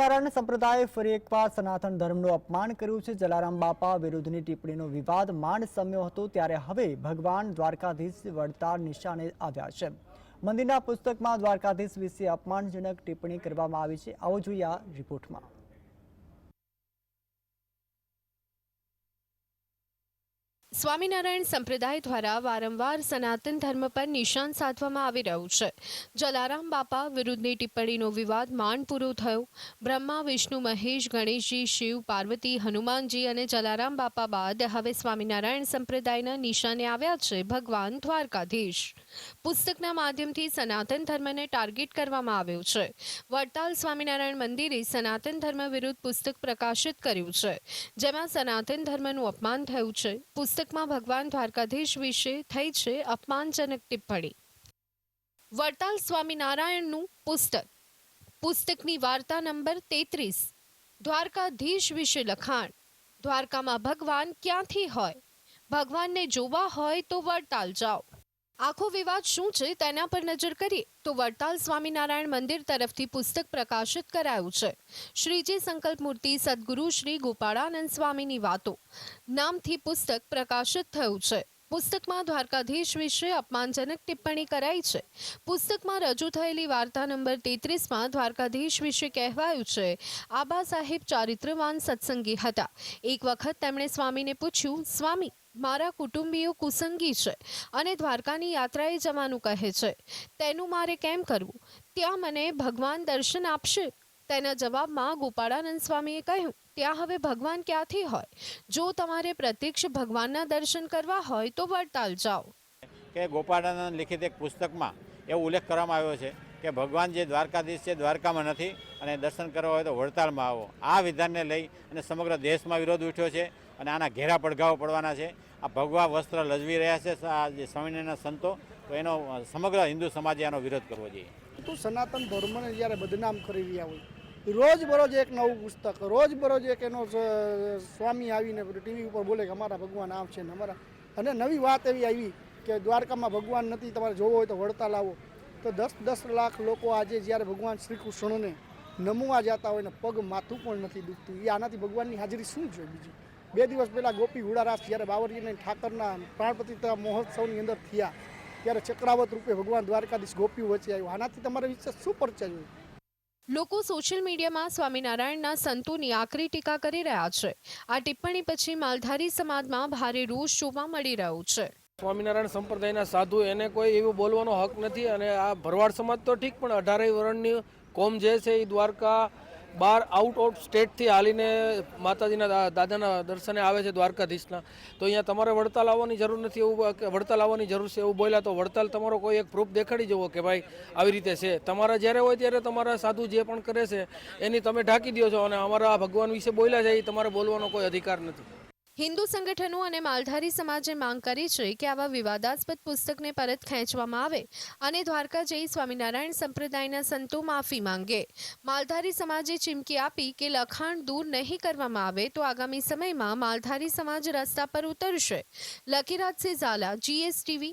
સ્વામિનારાયણ સંપ્રદાય ફરી એકવાર સનાતન ધર્મનું અપમાન કર્યું છે। જલારામ બાપા વિરુદ્ધની ટિપ્પણીનો વિવાદ માંડ શમ્યો હતો, ત્યારે હવે ભગવાન દ્વારકાધીશ વળતાલ નિશાને આવ્યા છે। મંદિરના પુસ્તકમાં દ્વારકાધીશ વિશે અપમાનજનક ટિપ્પણી કરવામાં આવી છે। આવો જોઈએ આ રિપોર્ટમાં। સ્વામિનારાયણ સંપ્રદાય દ્વારા વારંવાર સનાતન ધર્મ પર નિશાન સાધવામાં આવી રહ્યું છે। જલારામ બાપા વિરુદ્ધની ટિપ્પણીનો વિવાદ માંડ પૂરો થયો। બ્રહ્મા, વિષ્ણુ, મહેશ, ગણેશજી, શિવ, પાર્વતી, હનુમાનજી અને જલારામ બાપા બાદ હવે સ્વામિનારાયણ સંપ્રદાયના નિશાને આવ્યા છે ભગવાન દ્વારકાધીશ। પુસ્તકના માધ્યમથી સનાતન ધર્મને ટાર્ગેટ કરવામાં આવ્યો છે। વડતાલ સ્વામિનારાયણ મંદિરે સનાતન ધર્મ વિરુદ્ધ પુસ્તક પ્રકાશિત કર્યું છે, જેમાં સનાતન ધર્મનું અપમાન થયું છે। પુસ્તકમાં ભગવાન દ્વારકાધીશ વિશે થઈ છે અપમાનજનક ટિપ્પણી। વડતાલ સ્વામિનારાયણનું પુસ્તકની વાર્તા નંબર 33। દ્વારકાધીશ વિશે લખાણ। દ્વારકામાં ભગવાન ક્યાંથી હોય? ભગવાનને જોવા હોય તો વડતાલ જાઓ। આખો વિવાદ શું છે તેના પર નજર કરીએ તો વડતાલ સ્વામિનારાયણ મંદિર તરફથી પુસ્તક પ્રકાશિત કરાયું છે। શ્રીજી સંકલ્પ મૂર્તિ સદગુરુ શ્રી ગોપાળાનંદ સ્વામીની વાતો નામથી પુસ્તક પ્રકાશિત થયું છે। પુસ્તકમાં દ્વારકાધીશ વિશે અપમાનજનક ટિપ્પણી કરાઈ છે। પુસ્તકમાં રજૂ થયેલી વાર્તા નંબર 33માં દ્વારકાધીશ વિશે કહેવાયું છે, આબા સાહેબ ચારિત્રવાન સત્સંગી હતા। એક વખત તેમણે સ્વામીને પૂછ્યું, સ્વામી, મારા કુટુંબીઓ કુસંગી છે અને દ્વારકાની યાત્રાએ જવાનું કહે છે, તેનું મારે કેમ કરવું? ત્યાં મને ભગવાન દર્શન આપશે? તેના જવાબમાં ગોપાળાનંદ સ્વામીએ કહ્યું, ત્યાં હવે ભગવાન ક્યાંથી હોય? જો તમારે પ્રત્યક્ષ ભગવાનના દર્શન કરવા હોય તો વડતાલ જાઓ। કે ગોપાળાનંદ લિખિત એક પુસ્તકમાં એવો ઉલ્લેખ કરવામાં આવ્યો છે કે ભગવાન જે દ્વારકાધીશ છે દ્વારકામાં નથી અને દર્શન કરવા હોય તો વડતાલમાં આવો। આ વિધાનને લઈ અને સમગ્ર દેશમાં વિરોધ ઉઠ્યો છે અને આના ઘેરા પડઘાઓ પડવાના છે। આ ભગવા વસ્ત્ર લજવી રહ્યા છે આ જે સ્વામિનારાયણના સંતો, તો એનો સમગ્ર હિન્દુ સમાજે આનો વિરોધ કરવો જોઈએ। તો સનાતન ધર્મને જ્યારે બદનામ કરી રહ્યા હોય, રોજબરોજ એક નવું પુસ્તક, રોજબરોજ એક એનો સ્વામી આવીને ટીવી ઉપર બોલે કે અમારા ભગવાન આમ છે ને અમારા, અને નવી વાત એવી આવી કે દ્વારકામાં ભગવાન નથી, તમારે જોવો હોય તો વડતાલ આવો। તો 10-10 લાખ લોકો આજે જ્યારે ભગવાન શ્રી કૃષ્ણને નમવા જતા હોય ને પગ માથું પણ નથી દુખતું, એ આનાથી ભગવાનની હાજરી શું છે? બીજી 2 દિવસ પહેલાં ગોપી હુડારાસ જ્યારે બાવળીને ઠાકરના પ્રાણ પ્રતિષ્ઠા મહોત્સવની અંદર થયા, ત્યારે ચક્રાવત રૂપે ભગવાન દ્વારકાધીશ ગોપી વચ્ચે આવ્યો। આનાથી તમારે વિશે શું પરિચય હોય? લોકો સોશિયલ મીડિયામાં સ્વામિનારાયણના સંતોની આકરી ટીકા કરી રહ્યા છે। આ ટિપ્પણી પછી માલધારી સમાજમાં ભારે રોષ જોવા મળી રહ્યો છે। સ્વામિનારાયણ સંપ્રદાયના સાધુ, એને કોઈ એવું બોલવાનો હક નથી। અને આ ભરવાડ સમાજ તો ઠીક, પણ 18 વર્ણની કોમ જે છે એ દ્વારકા બહાર આઉટ ઓફ સ્ટેટથી હાલીને માતાજીના દાદાના દર્શને આવે છે દ્વારકાધીશના, તો અહીંયા તમારે વડતાલ આવવાની જરૂર નથી એવું વડતાલ આવવાની જરૂર છે એવું બોલ્યા તો વડતાલ તમારો કોઈ એક પ્રૂફ દેખાડી જવો કે ભાઈ આવી રીતે છે। તમારા જ્યારે હોય ત્યારે તમારા સાધુ જે પણ કરે છે એની તમે ઢાંકી દો છો, અને અમારા ભગવાન વિશે બોલ્યા છે એ તમારે બોલવાનો કોઈ અધિકાર નથી। હિન્દુ સંગઠનો અને માલધારી સમાજે માંગ કરી છે કે આવા વિવાદાસ્પદ પુસ્તકને પરત ખેંચવામાં આવે અને દ્વારકા જઈ સ્વામિનારાયણ સંપ્રદાયના સંતો માફી માંગે। માલધારી સમાજે ચીમકી આપી કે લખાણ દૂર નહીં કરવામાં આવે તો આગામી સમયમાં માલધારી સમાજ રસ્તા પર ઉતરશે। લકીરાજ ઝાલા, GSTV।